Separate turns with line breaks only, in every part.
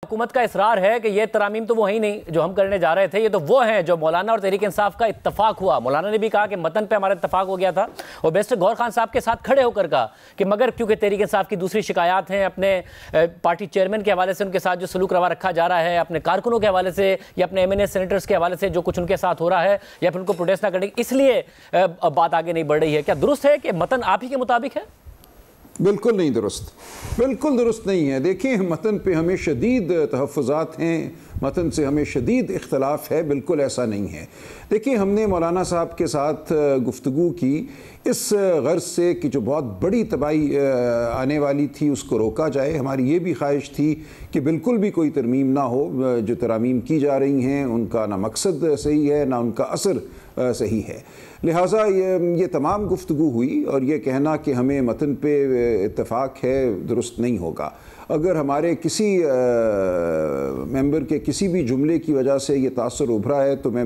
حکومت کا اصرار ہے کہ یہ ترامیم تو وہ ہی نہیں جو ہم کرنے جا رہے تھے، یہ تو وہ ہیں جو مولانا اور تحریک انصاف کا اتفاق ہوا۔ مولانا نے بھی کہا کہ متن پہ ہمارا اتفاق ہو گیا تھا، اور بیسٹر گور خان صاحب کے ساتھ کھڑے ہو کر کہا کہ مگر کیونکہ تحریک انصاف کی دوسری شکایات ہیں، اپنے پارٹی چیئرمین کے حوالے سے ان کے ساتھ جو سلوک روا رکھا جا رہا ہے، اپنے کارکنوں کے حوالے سے یا اپنے ایم این اے سینیٹرز کے حوالے سے جو کچھ ان کے ساتھ ہو رہا ہے، یا پھر ان کو پروٹیسٹ نہ کرنے کی، اس لیے بات آگے نہیں بڑھ رہی ہے۔ کیا درست ہے کہ متن آپ ہی کے مطابق ہے؟
بالکل نہیں درست، بالکل درست نہیں ہے۔ دیکھیں، متن پہ ہمیں شدید تحفظات ہیں، متن سے ہمیں شدید اختلاف ہے، بالکل ایسا نہیں ہے۔ دیکھیں، ہم نے مولانا صاحب کے ساتھ گفتگو کی اس غرض سے کہ جو بہت بڑی تباہی آنے والی تھی اس کو روکا جائے۔ ہماری یہ بھی خواہش تھی کہ بالکل بھی کوئی ترمیم نہ ہو، جو ترامیم کی جا رہی ہیں ان کا نہ مقصد صحیح ہے نہ ان کا اثر صحیح ہے۔ لہٰذا یہ تمام گفتگو ہوئی، اور یہ کہنا کہ ہمیں متن پہ اتفاق ہے درست نہیں ہوگا۔ اگر ہمارے کسی ممبر کے کسی بھی جملے کی وجہ سے یہ تاثر ابھرا ہے تو میں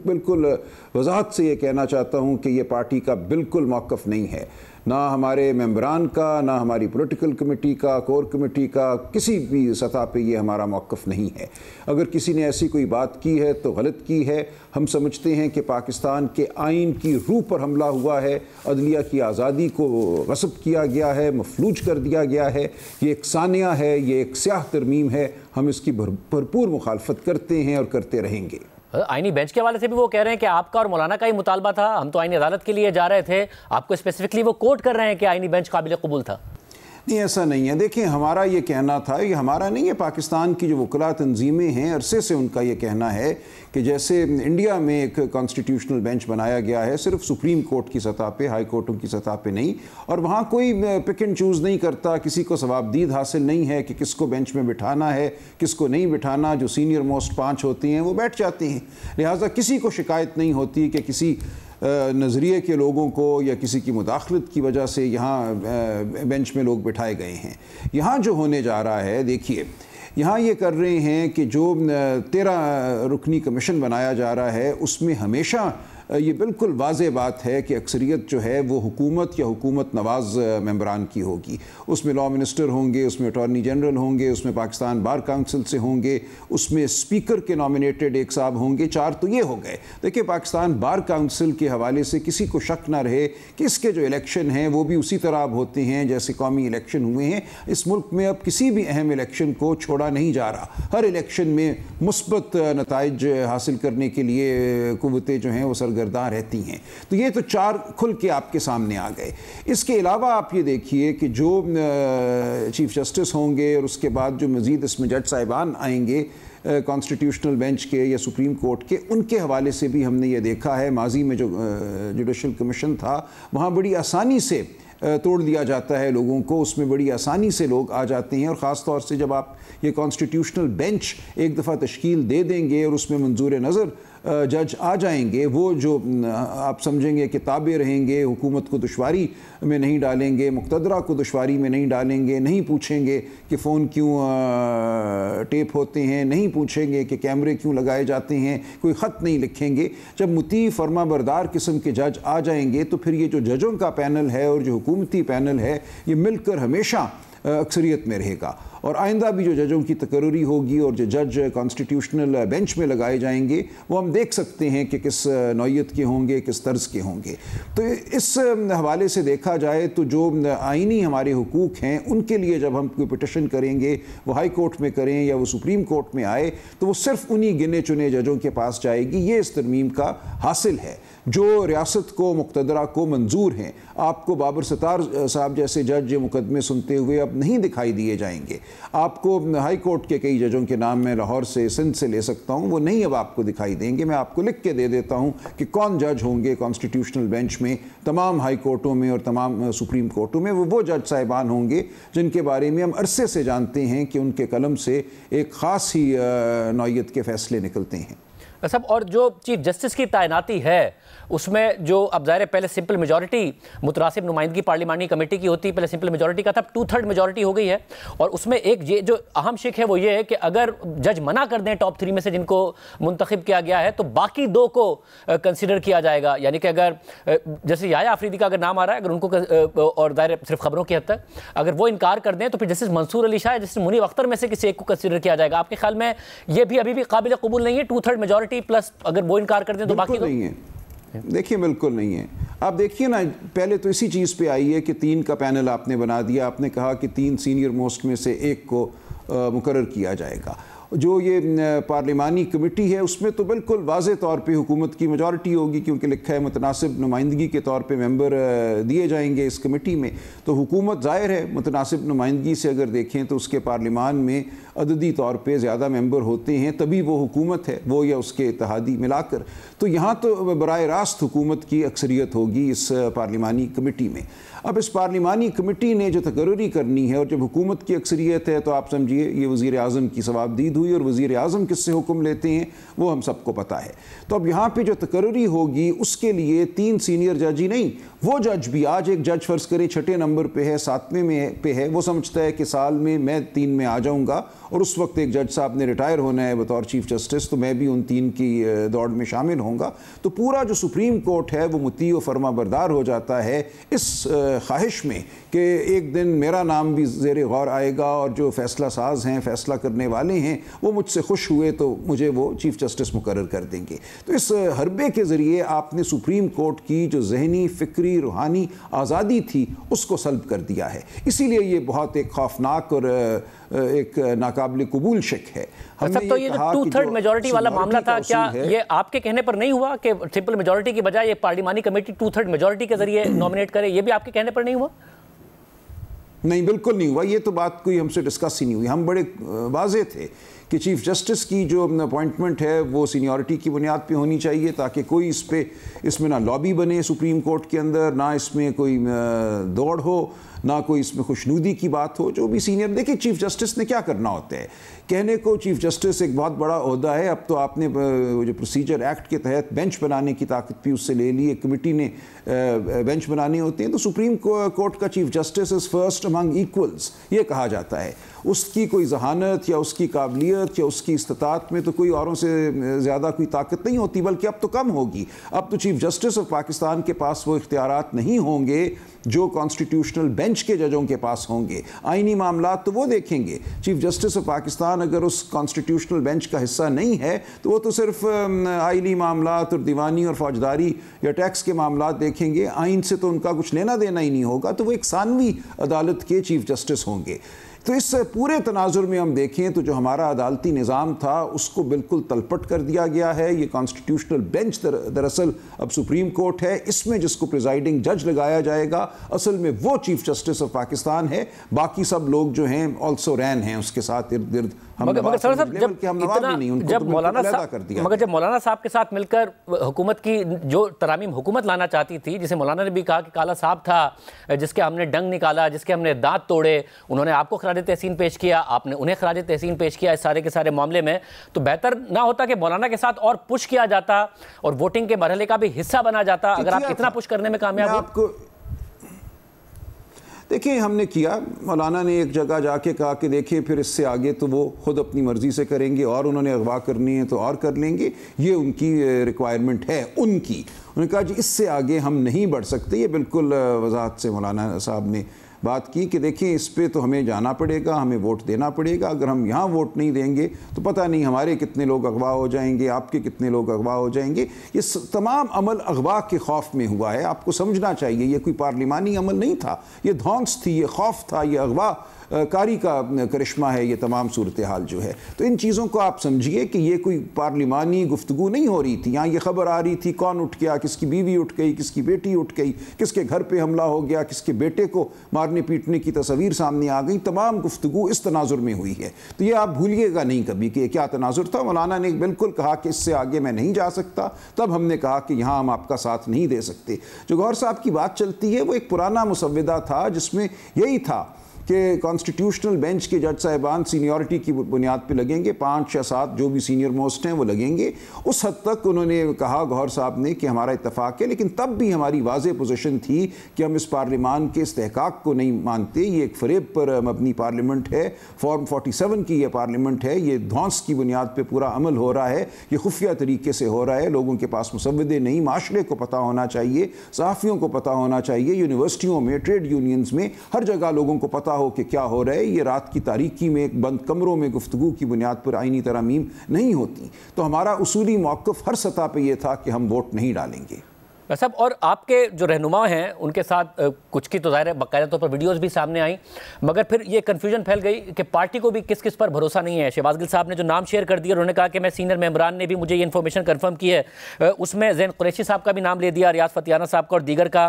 بالکل وضاحت سے یہ کہنا چاہتا ہوں کہ یہ پارٹی کا بالکل موقف نہیں ہے، نہ ہمارے ممبران کا، نہ ہماری پولیٹیکل کمیٹی کا، کور کمیٹی کا، کسی بھی سطح پہ یہ ہمارا موقف نہیں ہے۔ اگر کسی نے ایسی کوئی بات کی ہے تو غلط کی ہے۔ ہم سمجھتے ہیں کہ پاکستان کے آئین کی روح پر حملہ ہوا ہے، عدلیہ کی آزادی کو غصب کیا گیا ہے، مفلوج کر دیا گیا ہے۔ یہ ایک سانحہ ہے، یہ ایک سیاہ ترمیم ہے، ہم اس کی بھرپور مخالفت کرتے ہیں اور کرتے رہیں گے۔
آئینی بینچ کے حوالے سے بھی وہ کہہ رہے ہیں کہ آپ کا اور مولانا کا ہی مطالبہ تھا، ہم تو آئینی عدالت کے لیے جا رہے تھے، آپ کو اسپیسیفکلی وہ کوٹ کر رہے ہیں کہ آئینی بینچ قابل قبول تھا۔
نہیں، ایسا نہیں ہے۔ دیکھیں، ہمارا یہ کہنا تھا، یہ ہمارا نہیں ہے، پاکستان کی جو وکلاء تنظیمیں ہیں عرصے سے ان کا یہ کہنا ہے کہ جیسے انڈیا میں ایک کانسٹیٹیوشنل بینچ بنایا گیا ہے، صرف سپریم کورٹ کی سطح پہ، ہائی کورٹوں کی سطح پہ نہیں، اور وہاں کوئی پک اینڈ چوز نہیں کرتا، کسی کو ثوابدید حاصل نہیں ہے کہ کس کو بینچ میں بٹھانا ہے کس کو نہیں بٹھانا۔ جو سینئر موسٹ 5 ہوتے ہیں وہ بیٹھ جاتے ہیں، لہٰذا کسی کو شکایت نہیں ہوتی کہ کسی نظریے کے لوگوں کو یا کسی کی مداخلت کی وجہ سے یہاں بینچ میں لوگ بٹھائے گئے ہیں۔ یہاں جو ہونے جا رہا ہے، دیکھیے، یہاں یہ کر رہے ہیں کہ جو 13 رکنی کمیشن بنایا جا رہا ہے اس میں ہمیشہ یہ بالکل واضح بات ہے کہ اکثریت جو ہے وہ حکومت یا حکومت نواز ممبران کی ہوگی۔ اس میں لاء منسٹر ہوں گے، اس میں اٹارنی جنرل ہوں گے، اس میں پاکستان بار کونسل سے ہوں گے، اس میں اسپیکر کے نامینیٹڈ ایک صاحب ہوں گے، 4 تو یہ ہو گئے۔ دیکھیں، پاکستان بار کونسل کے حوالے سے کسی کو شک نہ رہے کہ اس کے جو الیکشن ہیں وہ بھی اسی طرح اب ہوتے ہیں جیسے قومی الیکشن ہوئے ہیں۔ اس ملک میں اب کسی بھی اہم الیکشن کو چھوڑا نہیں جا رہا، ہر الیکشن میں مثبت نتائج حاصل کرنے کے لیے قوتیں جو ہیں وہ گرداں رہتی ہیں۔ تو یہ تو 4 کھل کے آپ کے سامنے آ گئے۔ اس کے علاوہ آپ یہ دیکھیے کہ جو چیف جسٹس ہوں گے اور اس کے بعد جو مزید اس میں جج صاحبان آئیں گے کانسٹیٹیوشنل بینچ کے یا سپریم کورٹ کے، ان کے حوالے سے بھی ہم نے یہ دیکھا ہے، ماضی میں جو جوڈیشل کمیشن تھا وہاں بڑی آسانی سے توڑ دیا جاتا ہے لوگوں کو، اس میں بڑی آسانی سے لوگ آ جاتے ہیں، اور خاص طور سے جب آپ یہ کانسٹیٹیوشنل بینچ ایک دفعہ تشکیل دے دیں گے اور اس میں منظور نظر جج آ جائیں گے، وہ جو آپ سمجھیں گے کہ تابع رہیں گے، حکومت کو دشواری میں نہیں ڈالیں گے، مقتدرہ کو دشواری میں نہیں ڈالیں گے، نہیں پوچھیں گے کہ فون کیوں ٹیپ ہوتے ہیں، نہیں پوچھیں گے کہ کیمرے کیوں لگائے جاتے ہیں، کوئی خط نہیں لکھیں گے۔ جب مطیع فرما بردار قسم کے جج آ جائیں گے تو پھر یہ جو ججوں کا پینل ہے اور جو حکومتی پینل ہے یہ مل کر ہمیشہ اکثریت میں رہے گا، اور آئندہ بھی جو ججوں کی تقرری ہوگی اور جو جج کانسٹیٹیوشنل بینچ میں لگائے جائیں گے وہ ہم دیکھ سکتے ہیں کہ کس نوعیت کے ہوں گے، کس طرز کے ہوں گے۔ تو اس حوالے سے دیکھا جائے تو جو آئینی ہمارے حقوق ہیں ان کے لیے جب ہم کوئی پٹیشن کریں گے، وہ ہائی کورٹ میں کریں یا وہ سپریم کورٹ میں آئے، تو وہ صرف انہی گنے چنے ججوں کے پاس جائے گی۔ یہ اس ترمیم کا حاصل ہے جو ریاست کو، مقتدرہ کو منظور ہیں۔ آپ کو بابر ستار صاحب جیسے جج یہ مقدمے سنتے ہوئے اب نہیں دکھائی دیے جائیں گے۔ آپ کو ہائی کورٹ کے کئی ججوں کے نام میں لاہور سے، سندھ سے لے سکتا ہوں، وہ نہیں اب آپ کو دکھائی دیں گے۔ میں آپ کو لکھ کے دے دیتا ہوں کہ کون جج ہوں گے کانسٹیٹیوشنل بینچ میں، تمام ہائی کورٹوں میں اور تمام سپریم کورٹوں میں۔ وہ جج صاحبان ہوں گے جن کے بارے میں ہم عرصے سے جانتے ہیں کہ ان کے قلم سے ایک خاص ہی نوعیت کے فیصلے نکلتے ہیں۔
صاحب اور جو چیف جسٹس کی تعیناتی ہے اس میں جو اب ظاہر پہلے سمپل میجورٹی متراسب نمائندگی پارلیمانی کمیٹی کی ہوتی، پہلے سمپل میجورٹی کا تھا، 2/3 میجورٹی ہو گئی ہے، اور اس میں ایک جو اہم شک ہے وہ یہ ہے کہ اگر جج منع کر دیں ٹاپ 3 میں سے جن کو منتخب کیا گیا ہے تو باقی 2 کو کنسیڈر کیا جائے گا، یعنی کہ اگر جیسے یحییٰ آفریدی کا اگر نام آ رہا ہے اگر ان کو، اور ظاہر صرف خبروں کی حد تک اگر وہ انکار کر دیں تو پھر جسٹس منصور علی شاہ، جسٹس منیب اختر میں سے کسی ایک کو کنسیڈر کیا جائے گا. آپ کے خیال میں یہ بھی ابھی بھی قابل قبول نہیں ہے 2/3 میجورٹی پلس اگر وہ انکار کر دیں تو باقی
نہیں ہے؟ دیکھیے بالکل نہیں ہے. آپ دیکھیے نا، پہلے تو اسی چیز پہ آئی ہے کہ 3 کا پینل آپ نے بنا دیا، آپ نے کہا کہ 3 سینئر موسٹ میں سے ایک کو مقرر کیا جائے گا. جو یہ پارلیمانی کمیٹی ہے اس میں تو بالکل واضح طور پہ حکومت کی میجورٹی ہوگی، کیونکہ لکھا ہے متناسب نمائندگی کے طور پہ ممبر دیے جائیں گے اس کمیٹی میں. تو حکومت ظاہر ہے متناسب نمائندگی سے اگر دیکھیں تو اس کے پارلیمان میں عددی طور پہ زیادہ ممبر ہوتے ہیں، تبھی وہ حکومت ہے، وہ یا اس کے اتحادی ملا کر. تو یہاں تو براہ راست حکومت کی اکثریت ہوگی اس پارلیمانی کمیٹی میں. اب اس پارلیمانی کمیٹی نے جو تقرری کرنی ہے، اور جب حکومت کی اکثریت ہے تو آپ سمجھیے یہ وزیر اعظم کی ثوابدید ہوئی، اور وزیر اعظم کس سے حکم لیتے ہیں وہ ہم سب کو پتہ ہے. تو اب یہاں پہ جو تقرری ہوگی اس کے لیے 3 سینئر جج ہی نہیں، وہ جج بھی، آج ایک جج فرض کریں 6 نمبر پہ ہے، 7ویں میں پہ ہے، وہ سمجھتا ہے کہ سال میں 3 میں آ جاؤں گا، اور اس وقت ایک جج صاحب نے ریٹائر ہونا ہے بطور چیف جسٹس، تو میں بھی ان 3 کی دوڑ میں شامل ہوں گا. تو پورا جو سپریم کورٹ ہے وہ مطیع و فرما بردار ہو جاتا ہے اس خواہش میں کہ ایک دن میرا نام بھی زیر غور آئے گا، اور جو فیصلہ ساز ہیں، فیصلہ کرنے والے ہیں، وہ مجھ سے خوش ہوئے تو مجھے وہ چیف جسٹس مقرر کر دیں گے. تو اس حربے کے ذریعے آپ نے سپریم کورٹ کی جو ذہنی، فکری، روحانی آزادی تھی اس کو سلب کر دیا ہے. اسی لیے یہ بہت ایک خوفناک اور ایک ناقابل قبول شک ہے.
تو یہ 2/3 میجورٹی والا معاملہ تھا، کیا یہ آپ کے کہنے پر نہیں ہوا کہ سمپل میجورٹی کی بجائے یہ پارلیمانی کمیٹی 2/3 میجورٹی کے ذریعے نومینیٹ کرے؟ یہ بھی آپ کے کہنے پر نہیں ہوا؟
نہیں، بالکل نہیں ہوا. یہ تو بات کوئی ہم سے ڈسکس ہی نہیں ہوئی. ہم بڑے واضح تھے کہ چیف جسٹس کی جو اپوائنٹمنٹ ہے وہ سینیورٹی کی بنیاد پہ ہونی چاہیے، تاکہ کوئی اس میں نہ لابی بنے سپریم کورٹ کے اندر، نہ اس میں کوئی دوڑ ہو، نہ کوئی اس میں خوشنودی کی بات ہو. جو بھی سینئر، دیکھیں چیف جسٹس نے کیا کرنا ہوتا ہے. کہنے کو چیف جسٹس ایک بہت بڑا عہدہ ہے، اب تو آپ نے جو پروسیجر ایکٹ کے تحت بینچ بنانے کی طاقت بھی اس سے لے لی، ایک کمیٹی نے بینچ بنانے ہوتے ہیں. تو سپریم کورٹ کا chief justice is first Umang equals, یہ کہا جاتا ہے. اس کی کوئی ذہانت یا اس کی قابلیت یا اس کی استطاعت میں تو کوئی اوروں سے زیادہ کوئی طاقت نہیں ہوتی، بلکہ اب تو کم ہوگی. اب تو چیف جسٹس آف پاکستان کے پاس وہ اختیارات نہیں ہوں گے جو کانسٹیٹیوشنل بینچ کے ججوں کے پاس ہوں گے. آئینی معاملات تو وہ دیکھیں گے. چیف جسٹس آف پاکستان اگر اس کانسٹیٹیوشنل بینچ کا حصہ نہیں ہے تو وہ تو صرف آئینی معاملات اور دیوانی اور فوجداری یا ٹیکس کے معاملات دیکھیں گے. آئین سے تو ان کا کچھ لینا دینا ہی نہیں ہوگا. تو وہ ایک ثانوی عدالت کے چیف جسٹس ہوں گے. تو اس پورے تناظر میں ہم دیکھیں تو جو ہمارا عدالتی نظام تھا اس کو بالکل تلپٹ کر دیا گیا ہے. یہ کانسٹیٹیوشنل بینچ دراصل اب سپریم کورٹ ہے. اس میں جس کو پریزائڈنگ جج لگایا جائے گا اصل میں وہ چیف جسٹس آف پاکستان ہے. باقی سب لوگ جو ہیں آلسو رین ہیں اس کے ساتھ ارد گرد. مگر
جب مولانا صاحب کے ساتھ مل کر حکومت کی جو ترامیم حکومت لانا چاہتی تھی، جسے مولانا نے بھی کہا کہ کالا صاحب تھا جس کے ہم نے ڈنگ نکالا، جس کے ہم نے دانت توڑے، انہوں نے آپ کو خراج تحسین پیش کیا، آپ نے انہیں خراج تحسین پیش کیا اس سارے کے سارے معاملے میں، تو بہتر نہ ہوتا کہ مولانا کے ساتھ اور پش کیا جاتا اور ووٹنگ کے مرحلے کا بھی حصہ بنا جاتا اگر آپ اتنا پش کرنے میں کامیاب ہو؟
دیکھیں ہم نے کیا، مولانا نے ایک جگہ جا کے کہا کہ دیکھیں پھر اس سے آگے تو وہ خود اپنی مرضی سے کریں گے، اور انہوں نے اغوا کرنی ہے تو اور کر لیں گے، یہ ان کی ریکوائرمنٹ ہے ان کی. انہوں نے کہا جی اس سے آگے ہم نہیں بڑھ سکتے. یہ بالکل وضاحت سے مولانا صاحب نے بات کی کہ دیکھیں اس پہ تو ہمیں جانا پڑے گا، ہمیں ووٹ دینا پڑے گا. اگر ہم یہاں ووٹ نہیں دیں گے تو پتہ نہیں ہمارے کتنے لوگ اغوا ہو جائیں گے، آپ کے کتنے لوگ اغوا ہو جائیں گے. یہ تمام عمل اغوا کے خوف میں ہوا ہے. آپ کو سمجھنا چاہیے یہ کوئی پارلیمانی عمل نہیں تھا، یہ دھونس تھی، یہ خوف تھا، یہ اغوا کاری کا کرشمہ ہے یہ تمام صورتحال جو ہے. تو ان چیزوں کو آپ سمجھیے کہ یہ کوئی پارلیمانی گفتگو نہیں ہو رہی تھی. یہاں یہ خبر آ رہی تھی کون اٹھ گیا، کس کی بیوی اٹھ گئی، کس کی بیٹی اٹھ گئی، کس کے گھر پہ حملہ ہو گیا، کس کے بیٹے کو مارنے پیٹنے کی تصویر سامنے آ گئی. تمام گفتگو اس تناظر میں ہوئی ہے. تو یہ آپ بھولیے گا نہیں کبھی کہ کیا تناظر تھا. مولانا نے بالکل کہا کہ اس سے آگے میں نہیں جا سکتا. تب ہم نے کہا کہ یہاں ہم آپ کا ساتھ نہیں دے سکتے. جو گوہر صاحب کی بات چلتی ہے وہ ایک پرانا مسودہ تھا جس میں یہی تھا کہ کانسٹیٹیوشنل بینچ کے جج صاحبان سینیورٹی کی بنیاد پہ لگیں گے، 5 یا 7 جو بھی سینئر موسٹ ہیں وہ لگیں گے. اس حد تک انہوں نے کہا گوہر صاحب نے کہ ہمارا اتفاق ہے، لیکن تب بھی ہماری واضح پوزیشن تھی کہ ہم اس پارلیمان کے استحقاق کو نہیں مانتے. یہ ایک فریب پر مبنی پارلیمنٹ ہے، فارم 47 کی یہ پارلیمنٹ ہے، یہ دھونس کی بنیاد پہ پورا عمل ہو رہا ہے، یہ خفیہ طریقے سے ہو رہا ہے، لوگوں کے پاس مسودے نہیں. معاشرے کو پتہ ہونا چاہیے، صحافیوں کو پتہ ہونا چاہیے، یونیورسٹیوں میں، ٹریڈ یونینز میں، ہر جگہ لوگوں کو پتہ ہو کہ کیا ہو رہا ہے. یہ رات کی تاریکی میں ایک بند کمروں میں گفتگو کی بنیاد پر آئینی ترامیم نہیں ہوتی. تو ہمارا اصولی موقف ہر سطح پہ یہ تھا کہ ہم ووٹ نہیں ڈالیں گے.
صاحب، اور آپ کے جو رہنما ہیں ان کے ساتھ کچھ کی تو ظاہر ہے باقاعدہ طور پر ویڈیوز بھی سامنے آئیں، مگر پھر یہ کنفیوژن پھیل گئی کہ پارٹی کو بھی کس کس پر بھروسہ نہیں ہے. شہباز گل صاحب نے جو نام شیئر کر دیا، انہوں نے کہا کہ میں سینئر ممبران نے بھی مجھے یہ انفارمیشن کنفرم کی ہے. اس میں زین قریشی صاحب کا بھی نام لے دیا، ریاض فتیانہ صاحب کا اور دیگر کا.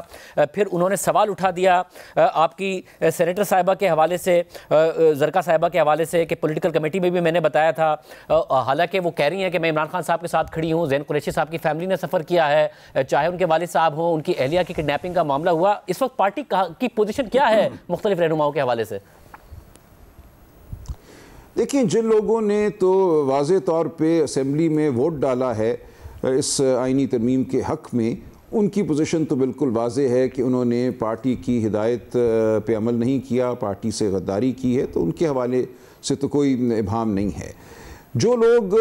پھر انہوں نے سوال اٹھا دیا آپ کی سینیٹر صاحبہ کے حوالے سے، زرکا صاحبہ کے حوالے سے، کہ پولیٹیکل کمیٹی میں بھی میں نے بتایا تھا. حالانکہ وہ کہہ رہی ہیں کہ میں عمران خان صاحب کے ساتھ کھڑی ہوں. زین قریشی صاحب کی فیملی نے سفر کیا ہے، چاہے ان کے والد صاحب ہوں، ان کی اہلیہ کی کڈنیپنگ کا معاملہ ہوا. اس وقت پارٹی کی پوزیشن کیا ہے مختلف رہنماؤں کے حوالے سے؟
دیکھیں، جن لوگوں نے تو واضح طور پہ اسمبلی میں ووٹ ڈالا ہے اس آئینی ترمیم کے حق میں، ان کی پوزیشن تو بالکل واضح ہے کہ انہوں نے پارٹی کی ہدایت پہ عمل نہیں کیا، پارٹی سے غداری کی ہے. تو ان کے حوالے سے تو کوئی ابہام نہیں ہے. جو لوگ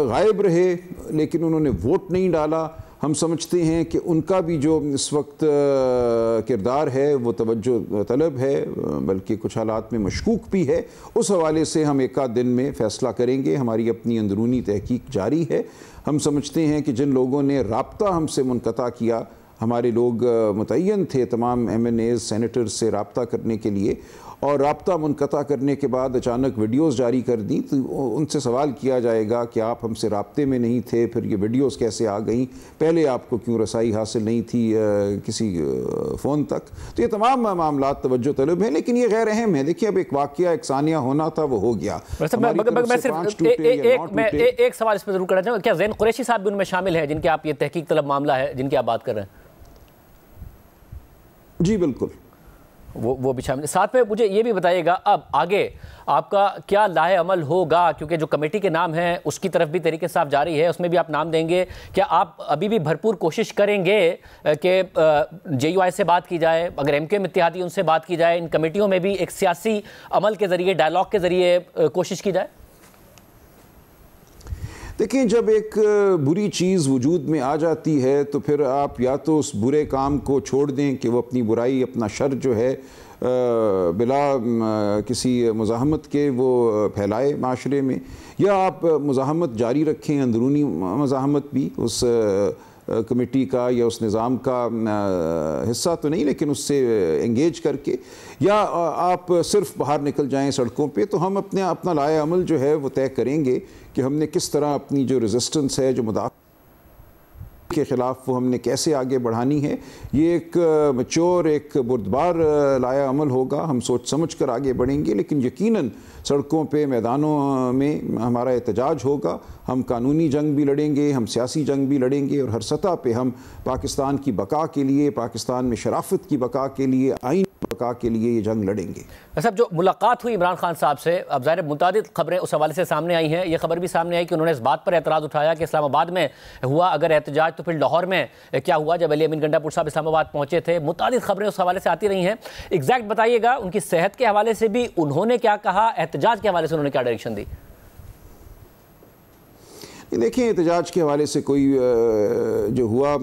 غائب رہے لیکن انہوں نے ووٹ نہیں ڈالا، ہم سمجھتے ہیں کہ ان کا بھی جو اس وقت کردار ہے وہ توجہ طلب ہے، بلکہ کچھ حالات میں مشکوک بھی ہے. اس حوالے سے ہم ایک آدھ دن میں فیصلہ کریں گے. ہماری اپنی اندرونی تحقیق جاری ہے. ہم سمجھتے ہیں کہ جن لوگوں نے رابطہ ہم سے منقطع کیا، ہمارے لوگ متعین تھے تمام ایم این ایز، سینیٹرز سے رابطہ کرنے کے لیے، اور رابطہ منقطع کرنے کے بعد اچانک ویڈیوز جاری کر دیں، تو ان سے سوال کیا جائے گا کہ آپ ہم سے رابطے میں نہیں تھے، پھر یہ ویڈیوز کیسے آ گئیں، پہلے آپ کو کیوں رسائی حاصل نہیں تھی کسی فون تک. تو یہ تمام معاملات توجہ طلب ہیں، لیکن یہ غیر اہم ہے. دیکھیے، اب ایک واقعہ، ایک ثانیہ ہونا تھا، وہ ہو گیا.
میں ایک سوال اس پہ ضرور کرنا چاہوں گا، کیا زین قریشی صاحب بھی ان میں شامل ہیں جن کے آپ یہ تحقیق طلب معاملہ ہے جن کی آپ بات کر رہے ہیں؟
جی بالکل،
وہ بھی شامل. ساتھ میں مجھے یہ بھی بتائیے گا اب آگے آپ کا کیا لاہ عمل ہوگا، کیونکہ جو کمیٹی کے نام ہیں اس کی طرف بھی تحریک انصاف جاری ہے، اس میں بھی آپ نام دیں گے. کیا آپ ابھی بھی بھرپور کوشش کریں گے کہ جے یو آئی سے بات کی جائے، اگر ایم کیو ایم اتحادی ان سے بات کی جائے، ان کمیٹیوں میں بھی ایک سیاسی عمل کے ذریعے، ڈائلاگ کے ذریعے کوشش کی جائے؟
دیکھیں، جب ایک بری چیز وجود میں آ جاتی ہے تو پھر آپ یا تو اس برے کام کو چھوڑ دیں کہ وہ اپنی برائی، اپنا شر جو ہے بلا کسی مزاحمت کے وہ پھیلائے معاشرے میں، یا آپ مزاحمت جاری رکھیں، اندرونی مزاحمت بھی اس کمیٹی کا یا اس نظام کا حصہ تو نہیں لیکن اس سے انگیج کر کے، یا آپ صرف باہر نکل جائیں سڑکوں پہ. تو ہم اپنا لائحہ عمل جو ہے وہ طے کریں گے کہ ہم نے کس طرح اپنی جو ریزسٹنس ہے، جو مدافع کے خلاف، وہ ہم نے کیسے آگے بڑھانی ہے. یہ ایک میچور، ایک بردبار لائحہ عمل ہوگا. ہم سوچ سمجھ کر آگے بڑھیں گے، لیکن یقیناً سڑکوں پہ، میدانوں میں ہمارا احتجاج ہوگا. ہم قانونی جنگ بھی لڑیں گے، ہم سیاسی جنگ بھی لڑیں گے، اور ہر سطح پہ ہم پاکستان کی بقا کے لیے، پاکستان میں شرافت کی بقا کے لیے، آئین بقا کے لیے یہ جنگ لڑیں گے.
صاحب، جو ملاقات ہوئی عمران خان صاحب سے، اب ظاہر متعدد خبریں اس حوالے سے سامنے آئی ہیں. یہ خبر بھی سامنے آئی کہ انہوں نے اس بات پر اعتراض اٹھایا کہ اسلام آباد میں ہوا اگر احتجاج تو پھر لاہور میں کیا ہوا جب علی امین گنڈا پور صاحب اسلام آباد پہنچے تھے. متعدد خبریں اس حوالے سے آتی رہی ہیں. ایگزیکٹ بتائیے گا ان کی صحت کے حوالے سے بھی انہوں نے کیا کہا، احتجاج کے حوالے سے انہوں نے کیا ڈائریکشن دی؟
دیکھیں، احتجاج کے حوالے سے کوئی جو ہوا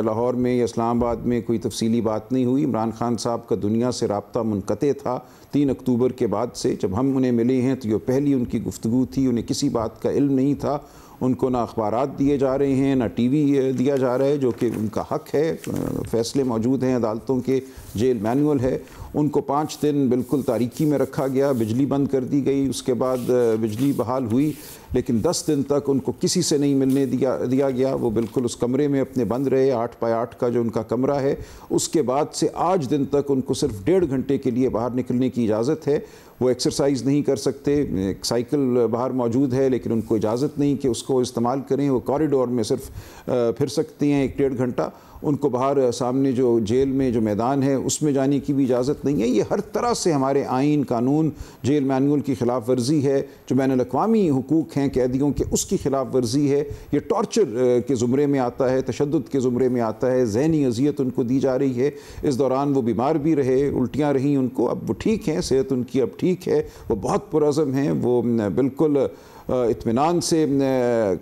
لاہور میں یا اسلام آباد میں کوئی تفصیلی بات نہیں ہوئی. عمران خان صاحب کا دنیا سے رابطہ منقطع تھا 3 اکتوبر کے بعد سے. جب ہم انہیں ملے ہیں تو یہ پہلی ان کی گفتگو تھی. انہیں کسی بات کا علم نہیں تھا. ان کو نہ اخبارات دیے جا رہے ہیں، نہ ٹی وی دیا جا رہا ہے، جو کہ ان کا حق ہے. فیصلے موجود ہیں عدالتوں کے، جیل مینول ہے. ان کو 5 دن بالکل تاریکی میں رکھا گیا، بجلی بند کر دی گئی. اس کے بعد بجلی بحال ہوئی، لیکن 10 دن تک ان کو کسی سے نہیں ملنے دیا گیا. وہ بالکل اس کمرے میں اپنے بند رہے، 8x8 کا جو ان کا کمرہ ہے. اس کے بعد سے آج دن تک ان کو صرف 1.5 گھنٹے کے لیے باہر نکلنے کی اجازت ہے. وہ ایکسرسائز نہیں کر سکتے. ایک سائیکل باہر موجود ہے لیکن ان کو اجازت نہیں کہ اس کو استعمال کریں. وہ کوریڈور میں صرف پھر سکتے ہیں 1-1.5 گھنٹہ. ان کو باہر سامنے جو جیل میں جو میدان ہے اس میں جانے کی بھی اجازت نہیں ہے. یہ ہر طرح سے ہمارے آئین قانون جیل مینول کی خلاف ورزی ہے, جو بین الاقوامی حقوق ہیں قیدیوں کے اس کی خلاف ورزی ہے. یہ ٹارچر کے زمرے میں آتا ہے, تشدد کے زمرے میں آتا ہے, ذہنی اذیت ان کو دی جا رہی ہے. اس دوران وہ بیمار بھی رہے, الٹیاں رہیں ان کو, اب وہ ٹھیک ہیں, صحت ان کی اب ٹھیک ہے, وہ بہت پرعزم ہیں, وہ بالکل اطمینان سے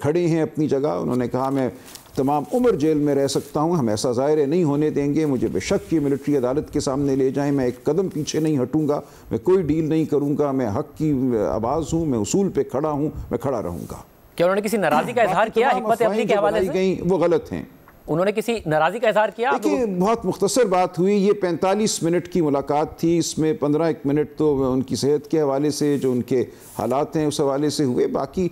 کھڑے ہیں اپنی جگہ. انہوں نے کہا میں تمام عمر جیل میں رہ سکتا ہوں, ہم ایسا ظاہر نہیں ہونے دیں گے, مجھے بے شک یہ ملٹری عدالت کے سامنے لے جائیں, میں ایک قدم پیچھے نہیں ہٹوں گا, میں کوئی ڈیل نہیں کروں گا, میں حق کی آواز ہوں, میں اصول پہ کھڑا ہوں, میں کھڑا رہوں گا.
کیا انہوں نے کسی ناراضی کا اظہار کیا حکمت عملی کے حوالے سے؟
وہ غلط ہیں.
انہوں نے کسی ناراضی کا اظہار کیا؟
دیکھیں بہت مختصر بات ہوئی, یہ 45 منٹ کی ملاقات تھی, اس میں 15 منٹ تو ان کی صحت کے حوالے سے جو ان کے حالات ہیں اس حوالے سے ہوئے, باقی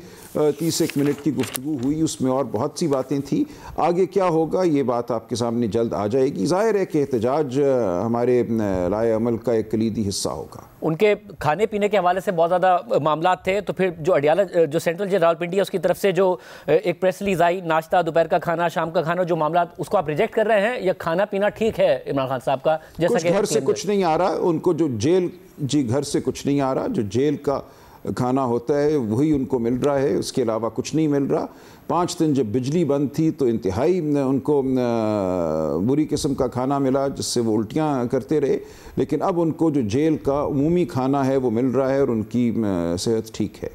30 منٹ کی گفتگو ہوئی, اس میں اور بہت سی باتیں تھیں. آگے کیا ہوگا یہ بات آپ کے سامنے جلد آ جائے گی. ظاہر ہے کہ احتجاج ہمارے رائے عمل کا ایک کلیدی حصہ ہوگا.
ان کے کھانے پینے کے حوالے سے بہت زیادہ معاملات تھے, تو پھر جو اڈیالہ جو سینٹرل جیل راولپنڈی ہے اس کی طرف سے جو ایک پریس ریلیز آئی, ناشتہ, دوپہر کا کھانا, شام کا کھانا, جو معاملات, اس کو آپ ریجیکٹ کر رہے ہیں یا کھانا پینا ٹھیک ہے عمران خان صاحب کا؟ جیسا کہ
گھر سے کچھ نہیں آ رہا ان کو, جو جیل گھر سے کچھ نہیں آ رہا, جو جیل کا کھانا ہوتا ہے وہی ان کو مل رہا ہے, اس کے علاوہ کچھ نہیں مل رہا. 5 دن جب بجلی بند تھی تو انتہائی ان کو بری قسم کا کھانا ملا جس سے وہ الٹیاں کرتے رہے, لیکن اب ان کو جو جیل کا عمومی کھانا ہے وہ مل رہا ہے اور ان کی صحت ٹھیک ہے.